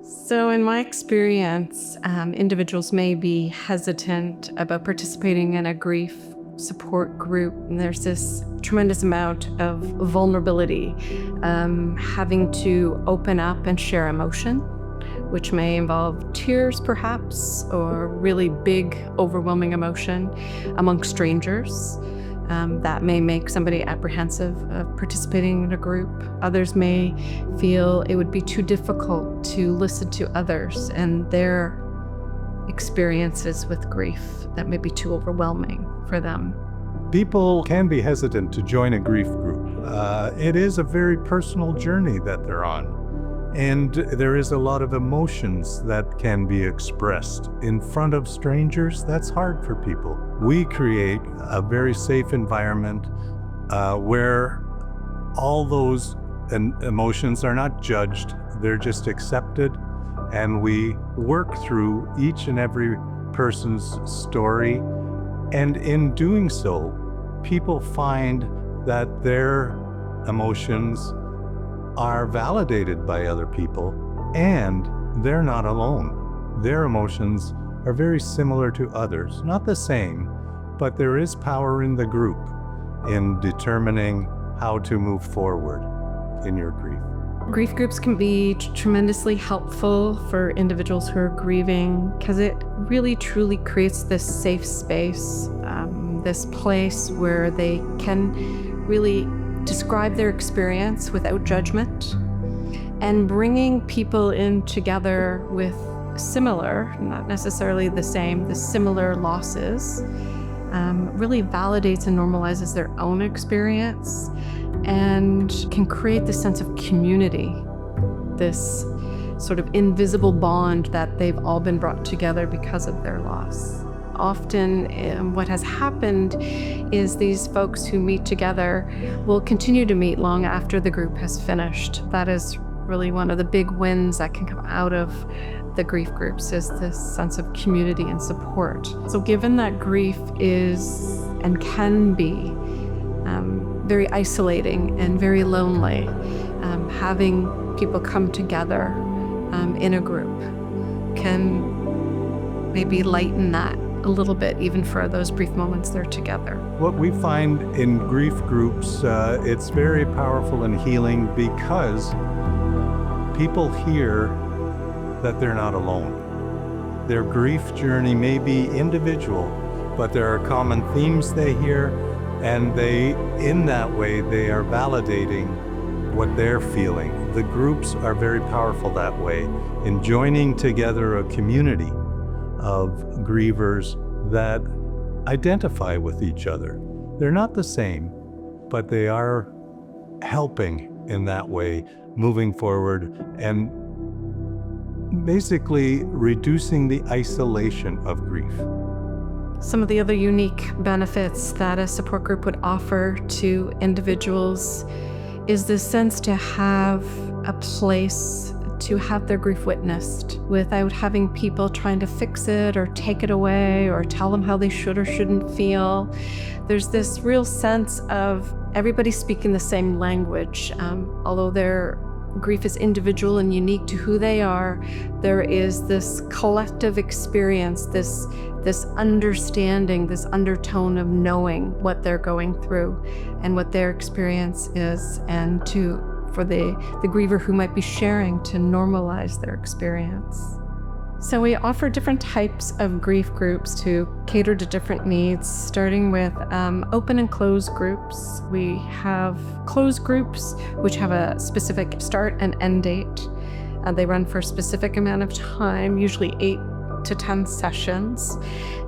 So in my experience, individuals may be hesitant about participating in a grief support group. And there's this tremendous amount of vulnerability, having to open up and share emotion, which may involve tears perhaps, or really big, overwhelming emotion among strangers. That may make somebody apprehensive of participating in a group. Others may feel it would be too difficult to listen to others and their experiences with grief. That may be too overwhelming for them. People can be hesitant to join a grief group. It is a very personal journey that they're on. And there is a lot of emotions that can be expressed in front of strangers. That's hard for people. We create a very safe environment where all those emotions are not judged, they're just accepted. And we work through each and every person's story. And in doing so, people find that their emotions are validated by other people, and they're not alone. Their emotions are very similar to others, not the same, but there is power in the group in determining how to move forward in your grief. Grief groups can be tremendously helpful for individuals who are grieving because it really truly creates this safe space, this place where they can really describe their experience without judgment, and bringing people in together with similar, not necessarily the same, the similar losses, really validates and normalizes their own experience and can create this sense of community, this sort of invisible bond that they've all been brought together because of their loss. Often what has happened is these folks who meet together will continue to meet long after the group has finished. That is really one of the big wins that can come out of the grief groups, is this sense of community and support. So given that grief is and can be very isolating and very lonely, having people come together in a group can maybe lighten that a little bit, even for those brief moments they're together. What we find in grief groups, it's very powerful and healing because people hear that they're not alone. Their grief journey may be individual, but there are common themes they hear, and in that way, they are validating what they're feeling. The groups are very powerful that way in joining together a community of grievers that identify with each other. They're not the same, but they are helping in that way, moving forward and basically reducing the isolation of grief. Some of the other unique benefits that a support group would offer to individuals is this sense to have a place to have their grief witnessed without having people trying to fix it or take it away or tell them how they should or shouldn't feel. There's this real sense of everybody speaking the same language. Although their grief is individual and unique to who they are, there is this collective experience, this understanding, this undertone of knowing what they're going through and what their experience is, and for the griever who might be sharing to normalize their experience. So we offer different types of grief groups to cater to different needs, starting with open and closed groups. We have closed groups, which have a specific start and end date. They run for a specific amount of time, usually 8 to 10 sessions,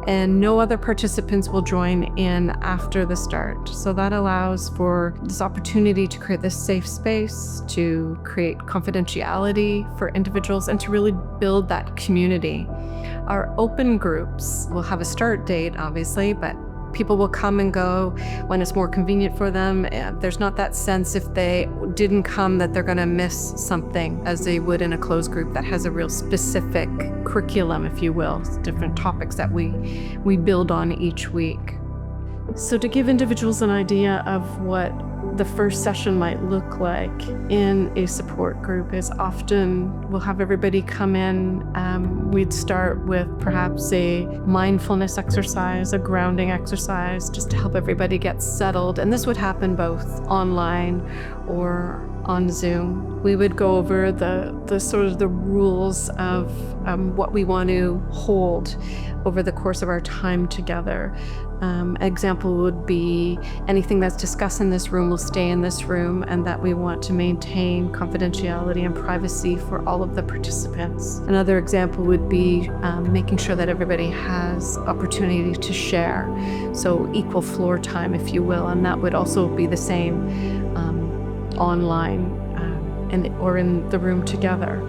and no other participants will join in after the start. So that allows for this opportunity to create this safe space, to create confidentiality for individuals, and to really build that community. Our open groups will have a start date, obviously, but people will come and go when it's more convenient for them. There's not that sense if they didn't come that they're going to miss something, as they would in a closed group that has a real specific curriculum, if you will, different topics that we build on each week. So to give individuals an idea of what the first session might look like in a support group is often we'll have everybody come in. We'd start with perhaps a mindfulness exercise, a grounding exercise, just to help everybody get settled. And this would happen both online or on Zoom. We would go over the sort of the rules of what we want to hold over the course of our time together. Example would be anything that's discussed in this room will stay in this room, and that we want to maintain confidentiality and privacy for all of the participants. Another example would be making sure that everybody has opportunity to share, so equal floor time, if you will, and that would also be the same online or in the room together.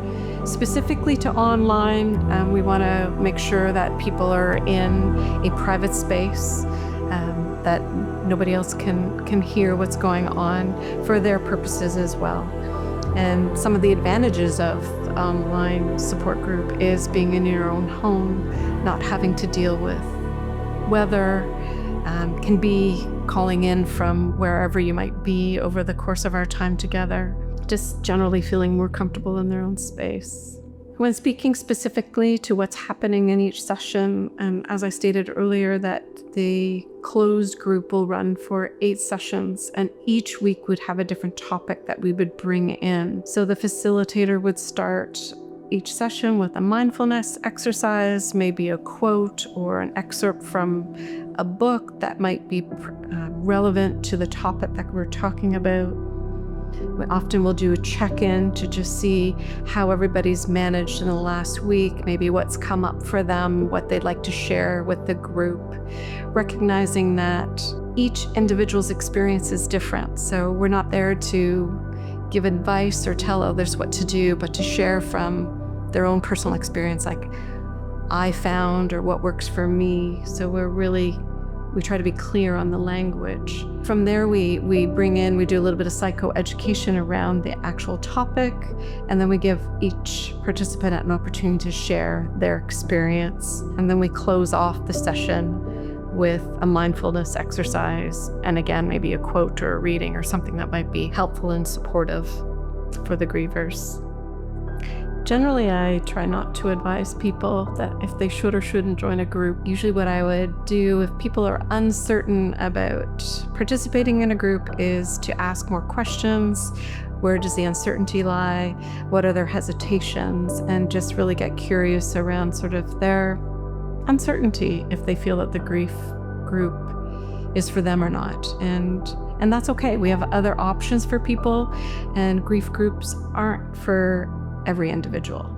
Specifically to online, we want to make sure that people are in a private space, that nobody else can hear what's going on for their purposes as well. And some of the advantages of the online support group is being in your own home, not having to deal with weather, can be calling in from wherever you might be over the course of our time together, just generally feeling more comfortable in their own space. When speaking specifically to what's happening in each session, as I stated earlier, that the closed group will run for 8 sessions, and each week would have a different topic that we would bring in. So the facilitator would start each session with a mindfulness exercise, maybe a quote or an excerpt from a book that might be relevant to the topic that we're talking about. We often will do a check-in to just see how everybody's managed in the last week, maybe what's come up for them, what they'd like to share with the group, recognizing that each individual's experience is different. So we're not there to give advice or tell others what to do, but to share from their own personal experience, like I found or what works for me. So we try to be clear on the language. From there, we do a little bit of psychoeducation around the actual topic, and then we give each participant an opportunity to share their experience. And then we close off the session with a mindfulness exercise, and again, maybe a quote or a reading or something that might be helpful and supportive for the grievers. Generally, I try not to advise people that if they should or shouldn't join a group. Usually what I would do if people are uncertain about participating in a group is to ask more questions. Where does the uncertainty lie? What are their hesitations? And just really get curious around sort of their uncertainty if they feel that the grief group is for them or not. And that's okay. We have other options for people, and grief groups aren't for every individual.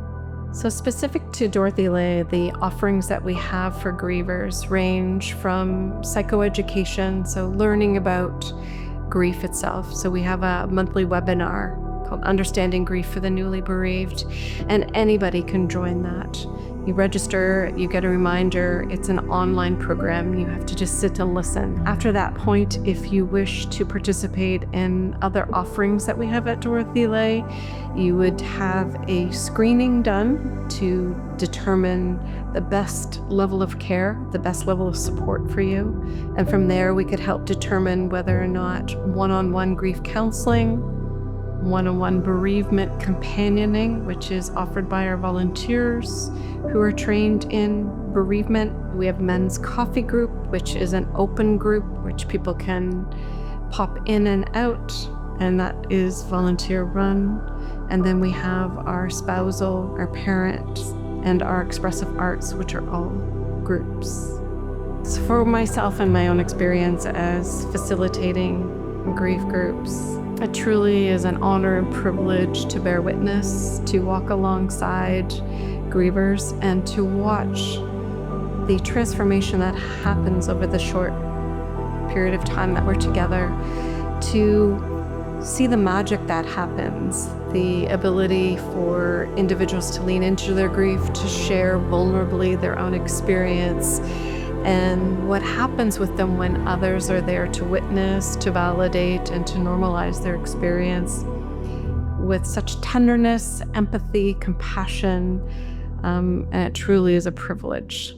So specific to Dorothy Ley, the offerings that we have for grievers range from psychoeducation, so learning about grief itself. So we have a monthly webinar called Understanding Grief for the Newly Bereaved, and anybody can join that. You register, you get a reminder, it's an online program, you have to just sit and listen. After that point, if you wish to participate in other offerings that we have at Dorothy Ley, you would have a screening done to determine the best level of care, the best level of support for you. And from there, we could help determine whether or not one-on-one grief counseling, one-on-one bereavement companioning, which is offered by our volunteers who are trained in bereavement. We have men's coffee group, which is an open group, which people can pop in and out, and that is volunteer run. And then we have our spousal, our parents, and our expressive arts, which are all groups. So for myself and my own experience as facilitating grief groups, it truly is an honor and privilege to bear witness, to walk alongside grievers, and to watch the transformation that happens over the short period of time that we're together, to see the magic that happens, the ability for individuals to lean into their grief, to share vulnerably their own experience, and what happens with them when others are there to witness, to validate, and to normalize their experience with such tenderness, empathy, compassion, and it truly is a privilege.